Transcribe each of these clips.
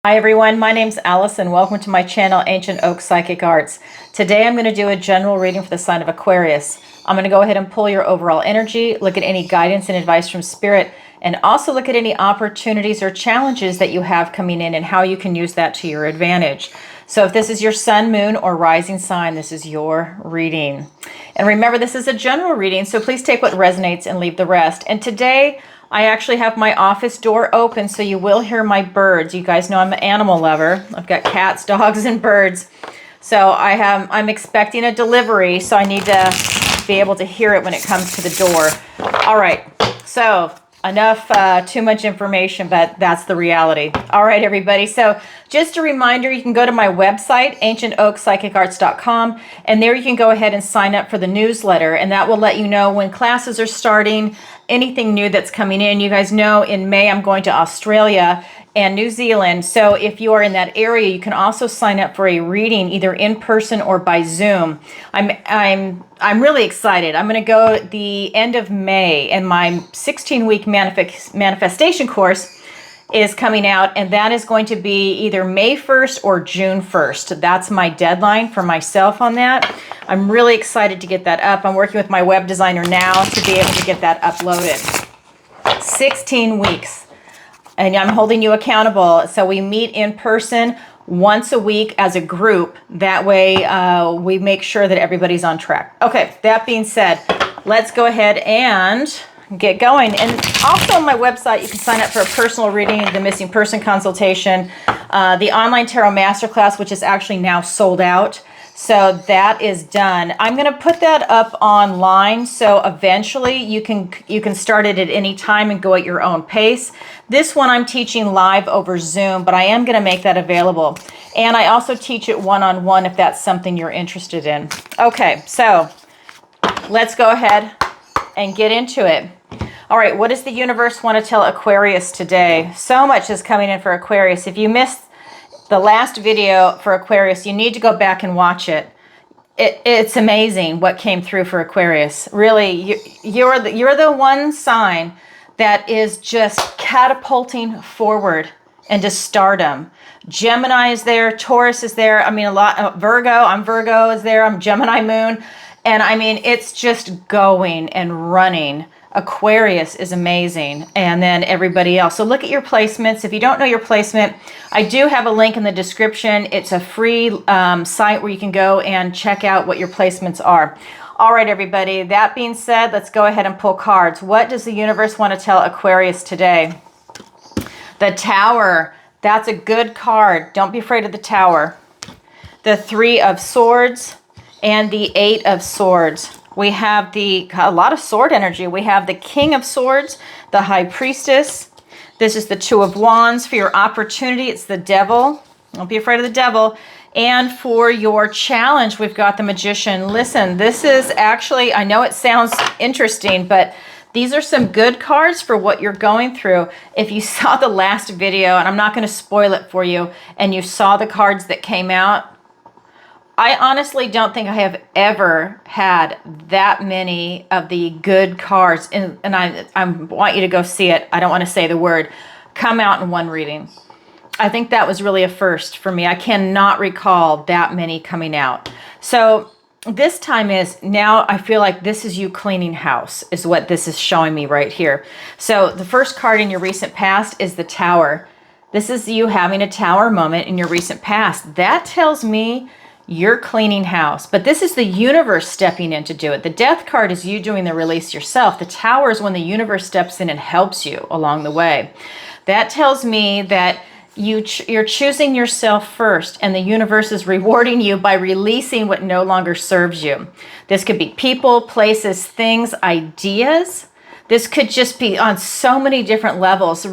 Hi everyone, my name's Alison. Welcome to my channel, Ancient Oak Psychic Arts. Today I'm going to do a general reading for the sign of Aquarius. I'm going to go ahead and pull your overall energy, look at any guidance and advice from Spirit, and also look at any opportunities or challenges that you have coming in and how you can use that to your advantage. So if this is your sun, moon, or rising sign, this is your reading. And remember, this is a general reading, so please take what resonates and leave the rest. And today, I actually have my office door open, so you will hear my birds. You guys know I'm an animal lover. I've got cats, dogs, and birds. So I'm expecting a delivery, so I need to be able to hear it when it comes to the door. All right, so enough, too much information, but that's the reality. All right, everybody. So just a reminder, you can go to my website, ancientoakpsychicarts.com, and there you can go ahead and sign up for the newsletter, and that will let you know when classes are starting, anything new that's coming in. You guys know in May I'm going to Australia and New Zealand. So if you are in that area, you can also sign up for a reading either in person or by Zoom. I'm really excited. I'm going to go the end of May, and my 16-week manifestation course is coming out, and that is going to be either May 1st or June 1st. That's my deadline for myself on that. I'm really excited to get that up. I'm working with my web designer now to be able to get that uploaded. 16 weeks. And I'm holding you accountable. So we meet in person once a week as a group. That way we make sure that everybody's on track. Okay, that being said, let's go ahead and get going. And also on my website, you can sign up for a personal reading, the missing person consultation, the online tarot masterclass, which is actually now sold out. So that is done. I'm going to put that up online, so eventually you can start it at any time and go at your own pace. This one I'm teaching live over Zoom, but I am going to make that available. And I also teach it one-on-one if that's something you're interested in. Okay, so let's go ahead and get into it. All right, what does the universe want to tell Aquarius today? So much is coming in for Aquarius. If you missed the last video for Aquarius, you need to go back and watch it. It's amazing what came through for Aquarius. Really, you're the one sign that is just catapulting forward into stardom. Gemini is there, Taurus is there. I mean, a lot. Virgo, I'm Virgo is there. I'm Gemini moon, and I mean, it's just going and running. Aquarius is amazing, and then everybody else. So look at your placements. If you don't know your placement, I do have a link in the description. It's a free site where you can go and check out what your placements are. All right, everybody. That being said, let's go ahead and pull cards. What does the universe want to tell Aquarius today? The Tower. That's a good card. Don't be afraid of the Tower. The Three of Swords and the Eight of Swords. We have a lot of sword energy. We have the King of Swords, the High Priestess. This is the Two of Wands. For your opportunity, it's the Devil. Don't be afraid of the Devil. And for your challenge, we've got the Magician. Listen, this is actually, I know it sounds interesting, but these are some good cards for what you're going through. If you saw the last video, and I'm not going to spoil it for you, and you saw the cards that came out, I honestly don't think I have ever had that many of the good cards, and I want you to go see it. I don't want to say the word, come out in one reading. I think that was really a first for me. I cannot recall that many coming out. So this time is, now I feel like this is you cleaning house, is what this is showing me right here. So the first card in your recent past is the Tower. This is you having a Tower moment in your recent past. That tells me you're cleaning house, but this is the universe stepping in to do it. The Death card is you doing the release yourself. The Tower is when the universe steps in and helps you along the way. That tells me that you're choosing yourself first, and the universe is rewarding you by releasing what no longer serves you. This could be people, places, things, ideas. This could just be on so many different levels,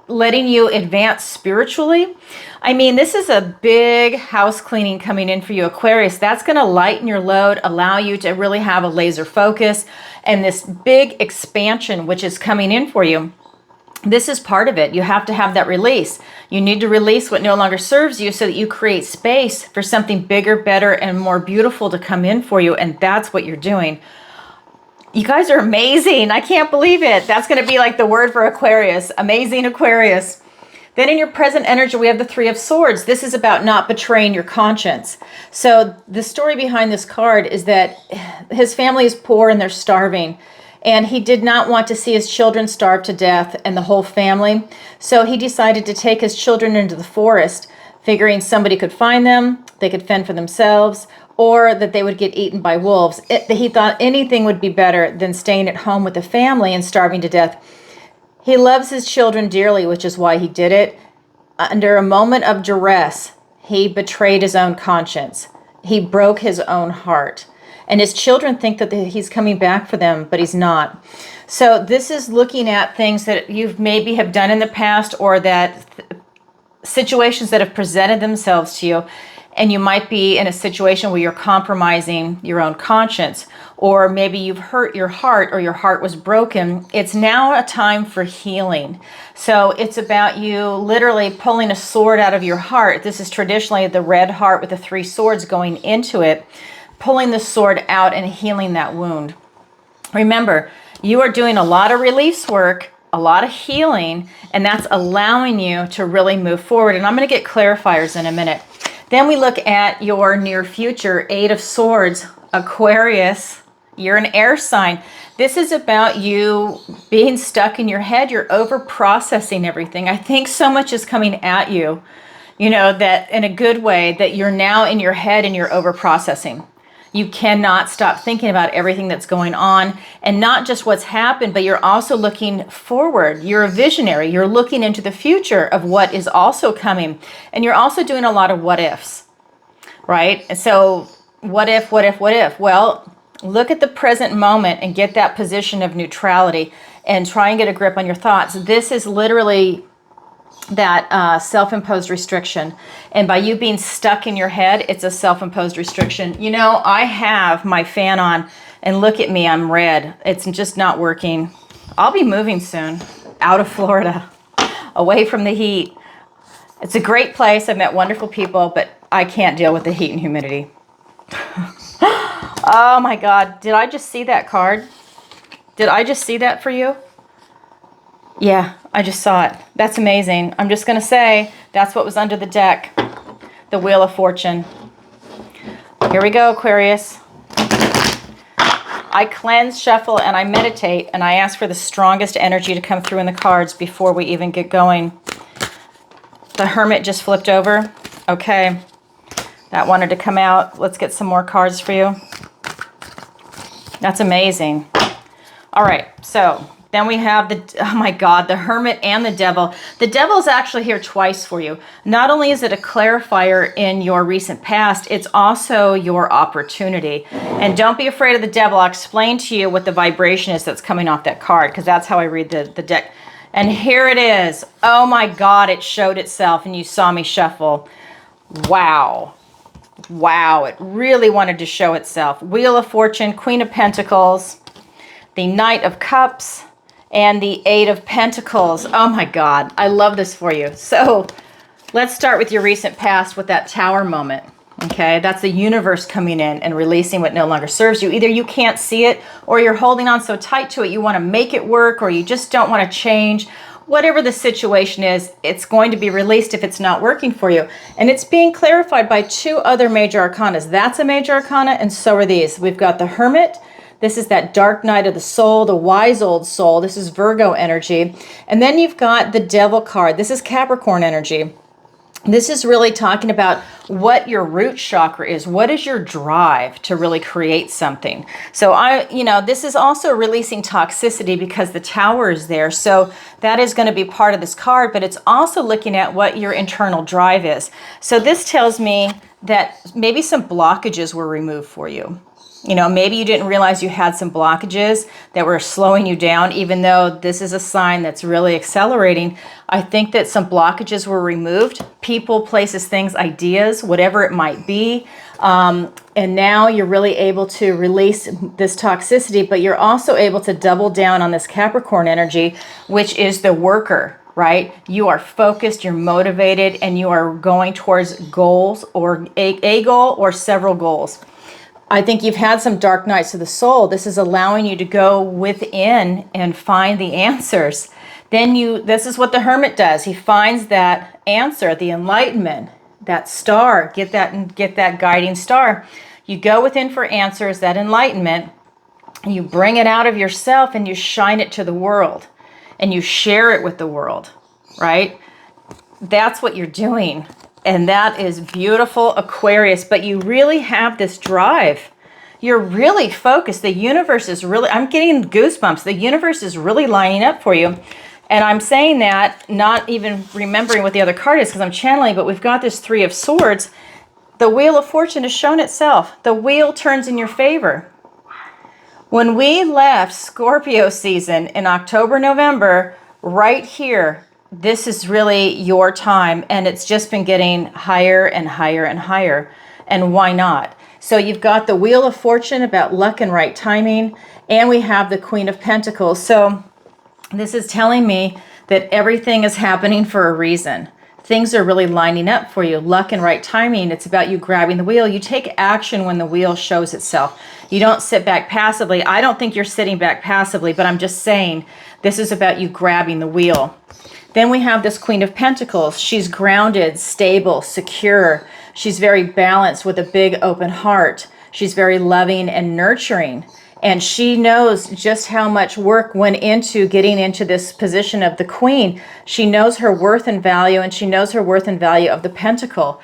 letting you advance spiritually. I mean, this is a big house cleaning coming in for you, Aquarius. That's going to lighten your load, allow you to really have a laser focus, and this big expansion which is coming in for you. This is part of it. You have to have that release. You need to release what no longer serves you so that you create space for something bigger, better, and more beautiful to come in for you, and that's what you're doing. You guys are amazing. I can't believe it. That's going to be like the word for Aquarius. Amazing Aquarius. Then in your present energy, we have the Three of Swords. This is about not betraying your conscience. So the story behind this card is that his family is poor and they're starving. And he did not want to see his children starve to death and the whole family. So he decided to take his children into the forest, figuring somebody could find them, they could fend for themselves, or that they would get eaten by wolves. He thought anything would be better than staying at home with the family and starving to death. He loves his children dearly, which is why he did it. Under a moment of duress, he betrayed his own conscience. He broke his own heart. And his children think that he's coming back for them, but he's not. So this is looking at things that you maybe have done in the past, or that situations that have presented themselves to you, and you might be in a situation where you're compromising your own conscience, or maybe you've hurt your heart, or your heart was broken. It's now a time for healing. So it's about you literally pulling a sword out of your heart. This is traditionally the red heart with the three swords going into it, pulling the sword out and healing that wound. Remember, you are doing a lot of release work, a lot of healing, and that's allowing you to really move forward. And I'm going to get clarifiers in a minute. Then we look at your near future, Eight of Swords, Aquarius. You're an air sign. This is about you being stuck in your head. You're over processing everything. I think so much is coming at you, you know, that in a good way, that you're now in your head and you're over processing. You cannot stop thinking about everything that's going on, and not just what's happened, but you're also looking forward. You're a visionary. You're looking into the future of what is also coming. And you're also doing a lot of what ifs, right? And so what if, what if, what if? Well, look at the present moment and get that position of neutrality and try and get a grip on your thoughts. This is literally that self-imposed restriction. And by you being stuck in your head, it's a self-imposed restriction. You know, I have my fan on, and look at me, I'm red. It's just not working. I'll be moving soon out of Florida, away from the heat. It's a great place. I've met wonderful people, but I can't deal with the heat and humidity. Oh my God, did I just see that card? Did I just see that for you? Yeah, I just saw it. That's amazing. I'm just going to say that's what was under the deck. The Wheel of Fortune. Here we go, Aquarius. I cleanse, shuffle, and I meditate, and I ask for the strongest energy to come through in the cards before we even get going. The Hermit just flipped over. Okay. That wanted to come out. Let's get some more cards for you. That's amazing. All right, so then we have the, oh my God, the Hermit and the Devil. The Devil is actually here twice for you. Not only is it a clarifier in your recent past, it's also your opportunity. And don't be afraid of the Devil. I'll explain to you what the vibration is that's coming off that card, because that's how I read the deck. And here it is. Oh my God, it showed itself, and you saw me shuffle. Wow. Wow, it really wanted to show itself. Wheel of Fortune, Queen of Pentacles, the Knight of Cups, and the Eight of Pentacles. Oh my God, I love this for you. So let's start with your recent past with that Tower moment. Okay, that's the universe coming in and releasing what no longer serves you. Either you can't see it, or you're holding on so tight to it you want to make it work, or you just don't want to change. Whatever the situation is, it's going to be released if it's not working for you. And it's being clarified by two other major arcana. That's a major arcana, and so are these. We've got the Hermit. This is that dark night of the soul, the wise old soul. This is Virgo energy. And then you've got the Devil card. This is Capricorn energy. This is really talking about what your root chakra is. What is your drive to really create something? So this is also releasing toxicity because the Tower is there. So that is going to be part of this card, but it's also looking at what your internal drive is. So this tells me that maybe some blockages were removed for you. You know, maybe you didn't realize you had some blockages that were slowing you down, even though this is a sign that's really accelerating. I think that some blockages were removed. People, places, things, ideas, whatever it might be. And now you're really able to release this toxicity, but you're also able to double down on this Capricorn energy, which is the worker, right? You are focused, you're motivated, and you are going towards goals, or a goal or several goals. I think you've had some dark nights of the soul. This is allowing you to go within and find the answers Then this is what the Hermit does. He finds that answer, the enlightenment, that star, get that guiding star. You go within for answers, that enlightenment, you bring it out of yourself and you shine it to the world and you share it with the world, right? That's what you're doing. And that is beautiful, Aquarius, but you really have this drive. You're really focused. The universe is really, I'm getting goosebumps. The universe is really lining up for you. And I'm saying that, not even remembering what the other card is because I'm channeling, but we've got this Three of Swords. The Wheel of Fortune has shown itself. The wheel turns in your favor. When we left Scorpio season in October, November, right here, this is really your time. And it's just been getting higher and higher and higher. And why not? So you've got the Wheel of Fortune about luck and right timing. And we have the Queen of Pentacles. So this is telling me that everything is happening for a reason. Things are really lining up for you. Luck and right timing. It's about you grabbing the wheel. You take action when the wheel shows itself. You don't sit back passively. I don't think you're sitting back passively, but I'm just saying this is about you grabbing the wheel. Then we have this Queen of Pentacles. She's grounded, stable, secure. She's very balanced with a big open heart. She's very loving and nurturing. And she knows just how much work went into getting into this position of the Queen. She knows her worth and value, and she knows her worth and value of the Pentacle.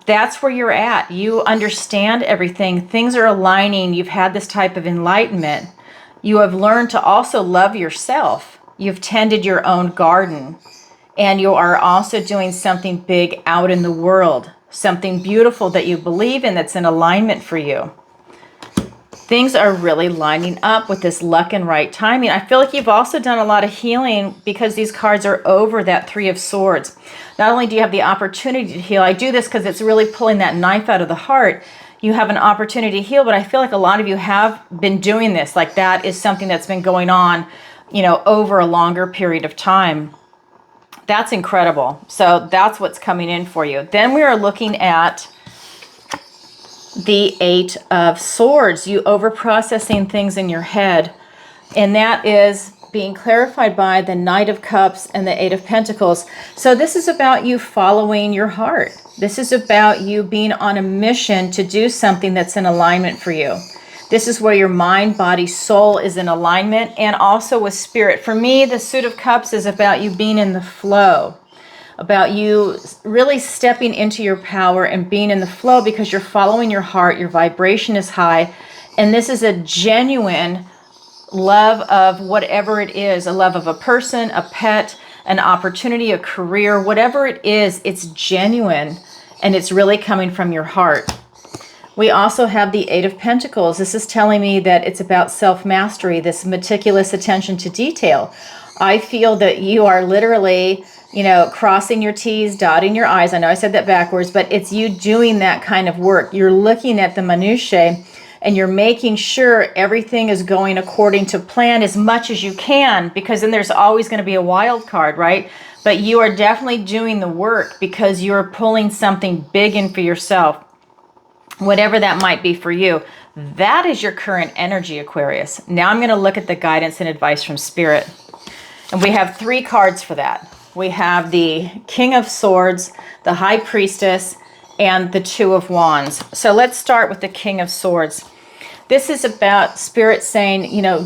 That's where you're at. You understand everything. Things are aligning. You've had this type of enlightenment. You have learned to also love yourself. You've tended your own garden. And you are also doing something big out in the world. Something beautiful that you believe in that's in alignment for you. Things are really lining up with this luck and right timing. I feel like you've also done a lot of healing because these cards are over that Three of Swords. Not only do you have the opportunity to heal, I do this because it's really pulling that knife out of the heart. You have an opportunity to heal, but I feel like a lot of you have been doing this. Like that is something that's been going on, over a longer period of time. That's incredible. So that's what's coming in for you. Then we are looking at the Eight of Swords, you over-processing things in your head. And that is being clarified by the Knight of Cups and the Eight of Pentacles. So this is about you following your heart. This is about you being on a mission to do something that's in alignment for you. This is where your mind, body, soul is in alignment, and also with spirit. For me, the Suit of Cups is about you being in the flow. About you really stepping into your power and being in the flow because you're following your heart, your vibration is high, and this is a genuine love of whatever it is, a love of a person, a pet, an opportunity, a career, whatever it is, it's genuine and it's really coming from your heart. We also have the Eight of Pentacles. This is telling me that it's about self-mastery, this meticulous attention to detail. I feel that you are literally crossing your T's, dotting your I's. I know I said that backwards, but it's you doing that kind of work. You're looking at the minutiae and you're making sure everything is going according to plan as much as you can, because then there's always going to be a wild card, right? But you are definitely doing the work because you're pulling something big in for yourself, whatever that might be for you. That is your current energy, Aquarius. Now I'm going to look at the guidance and advice from Spirit. And we have three cards for that. We have the King of Swords, the High Priestess, and the Two of Wands. So let's start with the King of Swords. This is about Spirit saying,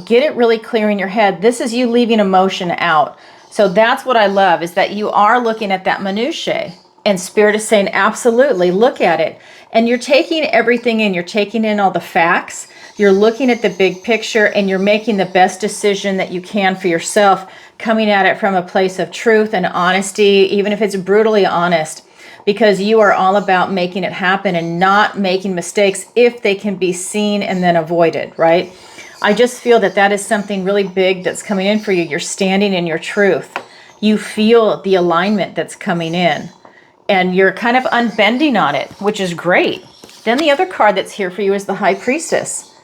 get it really clear in your head. This is you leaving emotion out. So that's what I love, is that you are looking at that minutiae. And Spirit is saying, absolutely, look at it. And you're taking everything in. You're taking in all the facts. You're looking at the big picture, and you're making the best decision that you can for yourself, coming at it from a place of truth and honesty, even if it's brutally honest, because you are all about making it happen and not making mistakes if they can be seen and then avoided, right? I just feel that that is something really big that's coming in for you. You're standing in your truth. You feel the alignment that's coming in, and you're kind of unbending on it, which is great. Then the other card that's here for you is the High Priestess.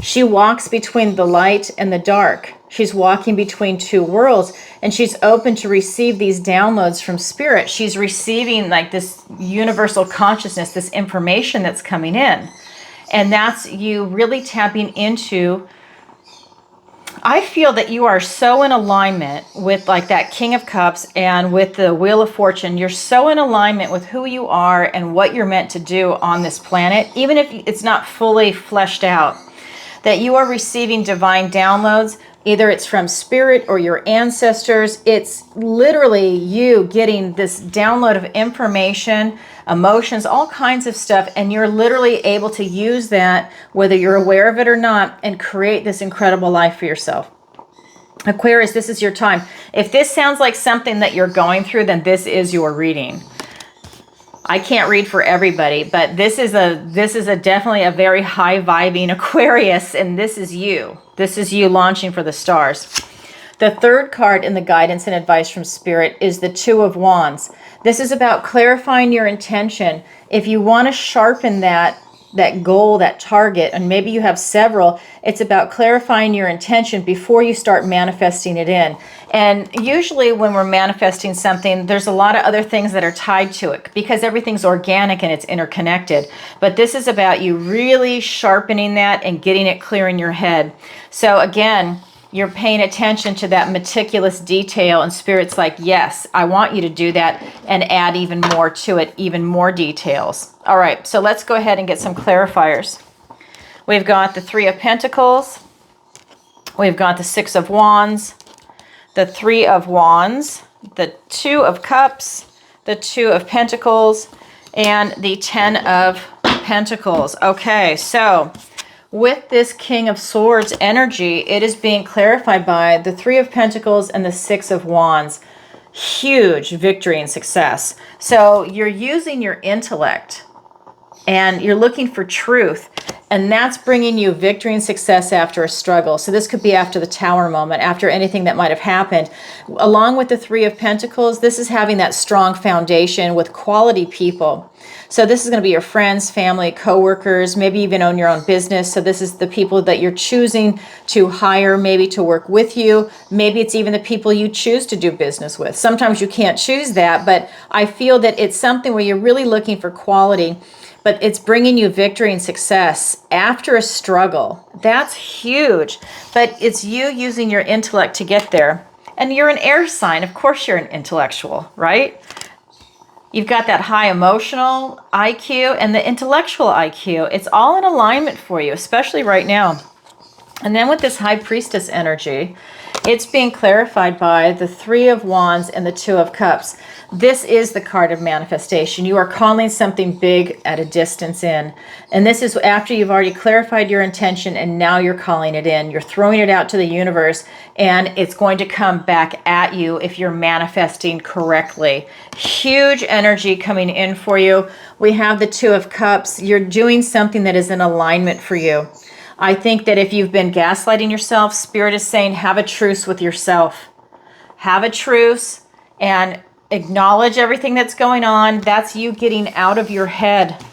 She walks between the light and the dark. She's walking between two worlds, and she's open to receive these downloads from Spirit. She's receiving like this universal consciousness, this information that's coming in. And that's you really tapping into I feel that you are so in alignment with like that King of Cups and with the Wheel of Fortune. You're so in alignment with who you are and what you're meant to do on this planet, even if it's not fully fleshed out, that you are receiving divine downloads. Either it's from spirit or your ancestors. It's literally you getting this download of information, emotions, all kinds of stuff, and you're literally able to use that, whether you're aware of it or not, and create this incredible life for yourself. Aquarius, this is your time. If this sounds like something that you're going through, then this is your reading. I can't read for everybody, but this is a definitely a very high vibing Aquarius, and this is you. This is you launching for the stars. The third card in the guidance and advice from Spirit is the Two of Wands. This is about clarifying your intention. If you want to sharpen that goal, that target, and maybe you have several, it's about clarifying your intention before you start manifesting it in. And usually when we're manifesting something, there's a lot of other things that are tied to it because everything's organic and it's interconnected. But this is about you really sharpening that and getting it clear in your head. So again, you're paying attention to that meticulous detail, and Spirit's like, yes, I want you to do that and add even more to it, even more details. All right, so let's go ahead and get some clarifiers. We've got the Three of Pentacles. We've got the Six of Wands, the Three of Wands, the Two of Cups, the Two of Pentacles, and the Ten of Pentacles. Okay, so with this King of Swords energy, it is being clarified by the Three of Pentacles and the Six of Wands. Huge victory and success. So you're using your intellect and you're looking for truth, and that's bringing you victory and success after a struggle. So this could be after the Tower moment, after anything that might have happened. Along with the Three of Pentacles, this is having that strong foundation with quality people. So this is going to be your friends, family, coworkers, maybe even own your own business. So this is the people that you're choosing to hire, maybe to work with you. Maybe it's even the people you choose to do business with. Sometimes you can't choose that, but I feel that it's something where you're really looking for quality, but it's bringing you victory and success after a struggle. That's huge, but it's you using your intellect to get there. And you're an air sign. Of course you're an intellectual, right? You've got that high emotional IQ and the intellectual IQ. It's all in alignment for you, especially right now. And then with this High Priestess energy, it's being clarified by the Three of Wands and the Two of Cups. This is the card of manifestation. You are calling something big at a distance in. And this is after you've already clarified your intention and now you're calling it in. You're throwing it out to the universe and it's going to come back at you if you're manifesting correctly. Huge energy coming in for you. We have the Two of Cups. You're doing something that is in alignment for you. I think that if you've been gaslighting yourself, Spirit is saying have a truce with yourself. Have a truce and acknowledge everything that's going on. That's you getting out of your head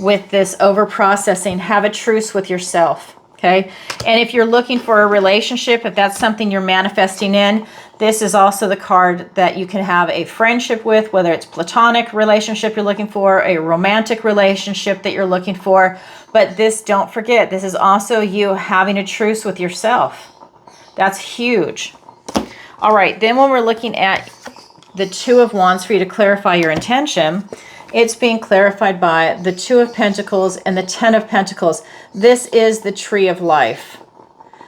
with this over-processing. Have a truce with yourself, okay? And if you're looking for a relationship, if that's something you're manifesting in, this is also the card that you can have a friendship with, whether it's platonic relationship you're looking for, a romantic relationship that you're looking for. But this, don't forget, this is also you having a truce with yourself. That's huge. All right, then when we're looking at the Two of Wands for you to clarify your intention, it's being clarified by the Two of Pentacles and the Ten of Pentacles. This is the tree of life.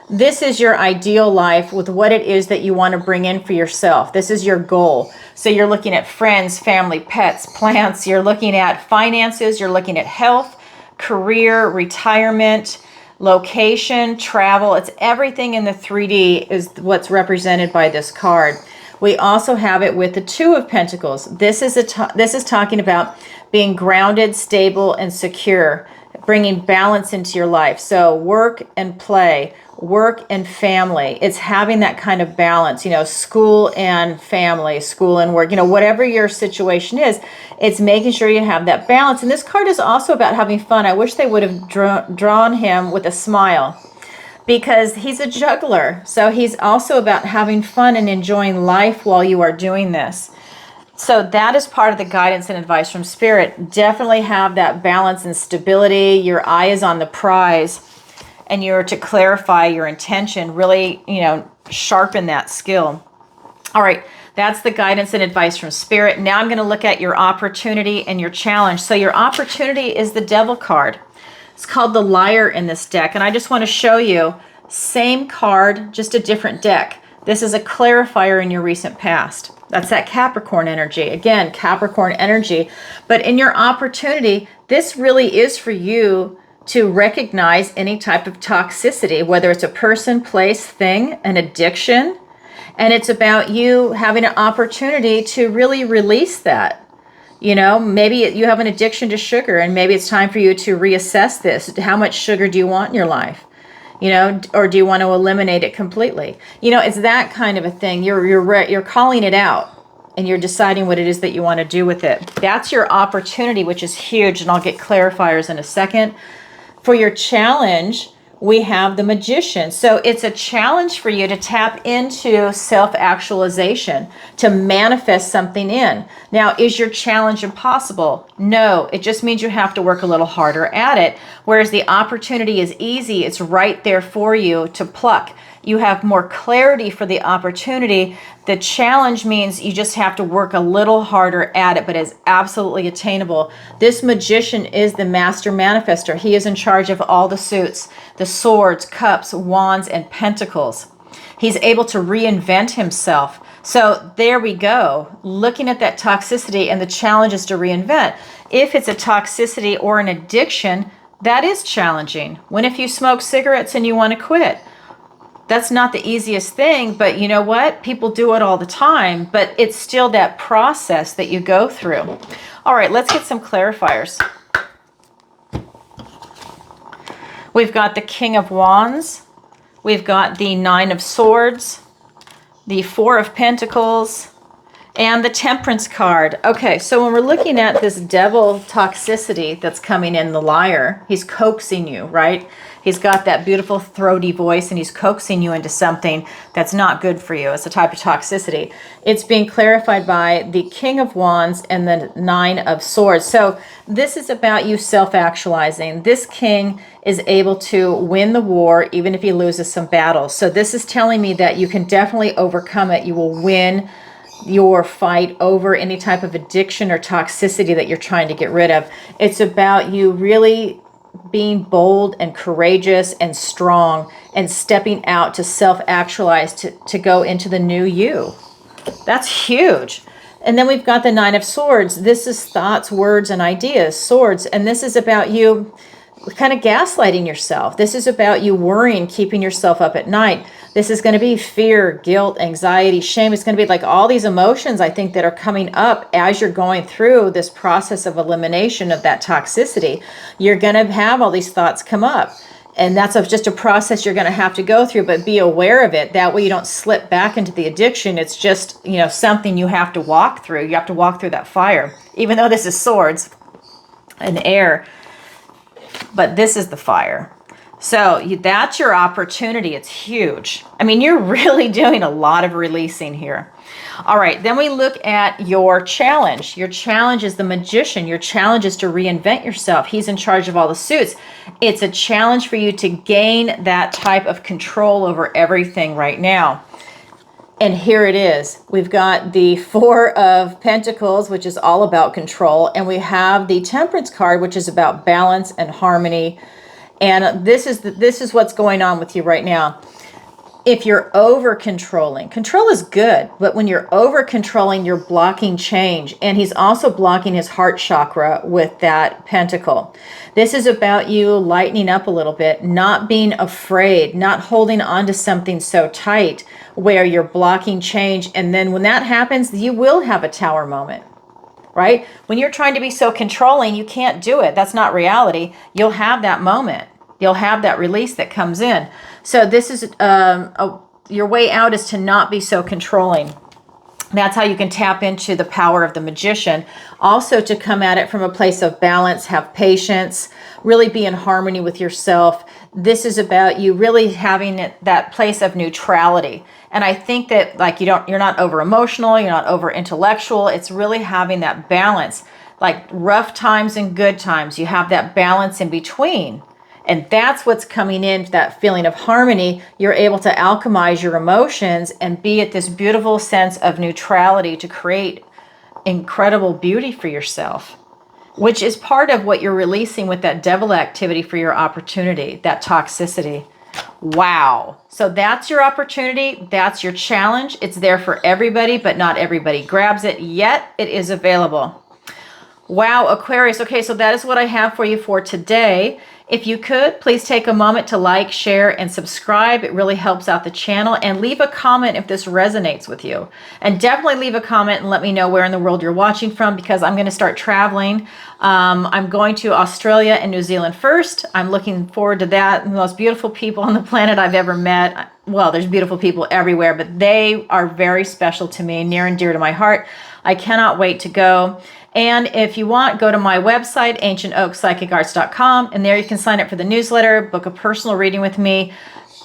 This is your ideal life with what it is that you want to bring in for yourself. This is your goal. So you're looking at friends, family, pets, plants. You're looking at finances. You're looking at health, career, retirement, location, travel. It's everything in the 3D is what's represented by this card. We also have it with the Two of Pentacles. This is talking about being grounded, stable, and secure, bringing balance into your life. So work and play, work and family. It's having that kind of balance, you know, school and family, school and work, you know, whatever your situation is, it's making sure you have that balance. And this card is also about having fun. I wish they would have drawn him with a smile, because he's a juggler. So he's also about having fun and enjoying life while you are doing this. So that is part of the guidance and advice from Spirit. Definitely have that balance and stability. Your eye is on the prize. and you're to clarify your intention, really, sharpen that skill. All right, that's the guidance and advice from Spirit. Now I'm going to look at your opportunity and your challenge. So your opportunity is the Devil card. It's called the Liar in this deck, and I just want to show you, same card, just a different deck. This is a clarifier in your recent past. That's that Capricorn energy. Again, Capricorn energy. But in your opportunity, this really is for you to recognize any type of toxicity, whether it's a person, place, thing, an addiction. And it's about you having an opportunity to really release that. Maybe you have an addiction to sugar, and maybe it's time for you to reassess this. How much sugar do you want in your life? Or do you want to eliminate it completely? It's that kind of a thing. You're calling it out, and you're deciding what it is that you want to do with it. That's your opportunity, which is huge, and I'll get clarifiers in a second. For your challenge, we have the Magician. So it's a challenge for you to tap into self-actualization, to manifest something in. Now, is your challenge impossible? No, it just means you have to work a little harder at it. Whereas the opportunity is easy. It's right there for you to pluck. You have more clarity for the opportunity. The challenge means you just have to work a little harder at it, but it's absolutely attainable. This Magician is the master manifester. He is in charge of all the suits, the swords, cups, wands, and pentacles. He's able to reinvent himself. So there we go, looking at that toxicity, and the challenge is to reinvent. If it's a toxicity or an addiction, that is challenging. When if you smoke cigarettes and you want to quit, that's not the easiest thing, but you know what? People do it all the time, but it's still that process that you go through. All right, let's get some clarifiers. We've got the King of Wands. We've got the Nine of Swords, the Four of Pentacles, and the Temperance card. Okay, so when we're looking at this devil toxicity that's coming in, the Liar, he's coaxing you, right? He's got that beautiful throaty voice, and he's coaxing you into something that's not good for you. It's a type of toxicity. It's being clarified by the King of Wands and the Nine of Swords. So this is about you self-actualizing. This king is able to win the war even if he loses some battles. So this is telling me that you can definitely overcome it. You will win your fight over any type of addiction or toxicity that you're trying to get rid of. It's about you really being bold and courageous and strong and stepping out to self-actualize, to go into the new you. That's huge. And then we've got the Nine of Swords. This is thoughts, words, and ideas, swords. And this is about you kind of gaslighting yourself. This is about you worrying, keeping yourself up at night. This is going to be fear, guilt, anxiety, shame. It's going to be like all these emotions, I think, that are coming up as you're going through this process of elimination of that toxicity. You're going to have all these thoughts come up. And that's just a process you're going to have to go through, but be aware of it. That way you don't slip back into the addiction. It's just, something you have to walk through. You have to walk through that fire. Even though this is swords and air, but this is the fire. So that's your opportunity. It's huge. I mean, you're really doing a lot of releasing here. All right, then we look at your challenge. Your challenge is the Magician. Your challenge is to reinvent yourself. He's in charge of all the suits. It's a challenge for you to gain that type of control over everything right now. And here it is. We've got the Four of Pentacles, which is all about control. And we have the Temperance card, which is about balance and harmony. And this is what's going on with you right now. If you're over controlling, control is good, but when you're over controlling, you're blocking change. And he's also blocking his heart chakra with that pentacle. This is about you lightening up a little bit, not being afraid, not holding on to something so tight where you're blocking change. And then when that happens, you will have a tower moment. Right? When you're trying to be so controlling, you can't do it. That's not reality. You'll have that moment. You'll have that release that comes in. So this is your way out is to not be so controlling. That's how you can tap into the power of the Magician. Also to come at it from a place of balance, have patience, really be in harmony with yourself. This is about you really having that place of neutrality. And I think that you're not over emotional, you're not over intellectual. It's really having that balance, like rough times and good times. You have that balance in between. And that's what's coming in, that feeling of harmony. You're able to alchemize your emotions and be at this beautiful sense of neutrality to create incredible beauty for yourself, which is part of what you're releasing with that devil activity for your opportunity, that toxicity. Wow. So that's your opportunity. That's your challenge. It's there for everybody, but not everybody grabs it yet. It is available. Wow, Aquarius. Okay, so that is what I have for you for today. If you could, please take a moment to like, share, and subscribe. It really helps out the channel. And leave a comment if this resonates with you. And definitely leave a comment and let me know where in the world you're watching from, because I'm going to start traveling. I'm going to Australia and New Zealand first. I'm looking forward to that. The most beautiful people on the planet I've ever met. Well, there's beautiful people everywhere, but they are very special to me, near and dear to my heart. I cannot wait to go. And if you want, go to my website, ancientoakpsychicarts.com, and there you can sign up for the newsletter, book a personal reading with me.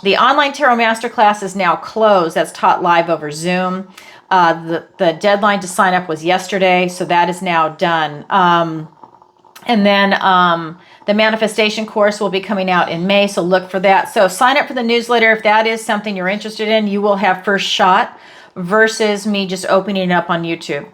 The online tarot masterclass is now closed. That's taught live over Zoom. The deadline to sign up was yesterday, so that is now done. And then the manifestation course will be coming out in May, so look for that. So sign up for the newsletter. If that is something you're interested in, you will have first shot versus me just opening it up on YouTube.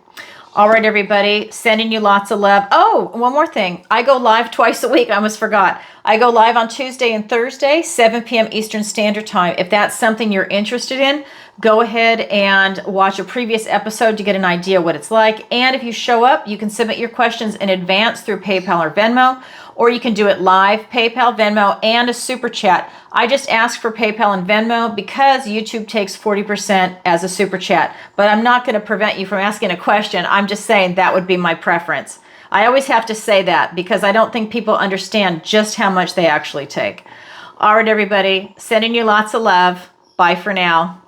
All right, everybody, sending you lots of love. Oh, one more thing. I go live twice a week. I almost forgot. I go live on Tuesday and Thursday, 7 p.m. Eastern Standard Time. If that's something you're interested in, go ahead and watch a previous episode to get an idea what it's like. And if you show up, you can submit your questions in advance through PayPal or Venmo, or you can do it live, PayPal, Venmo, and a super chat. I just ask for PayPal and Venmo because YouTube takes 40% as a super chat. But I'm not going to prevent you from asking a question. I'm just saying that would be my preference. I always have to say that because I don't think people understand just how much they actually take. All right, everybody, sending you lots of love. Bye for now.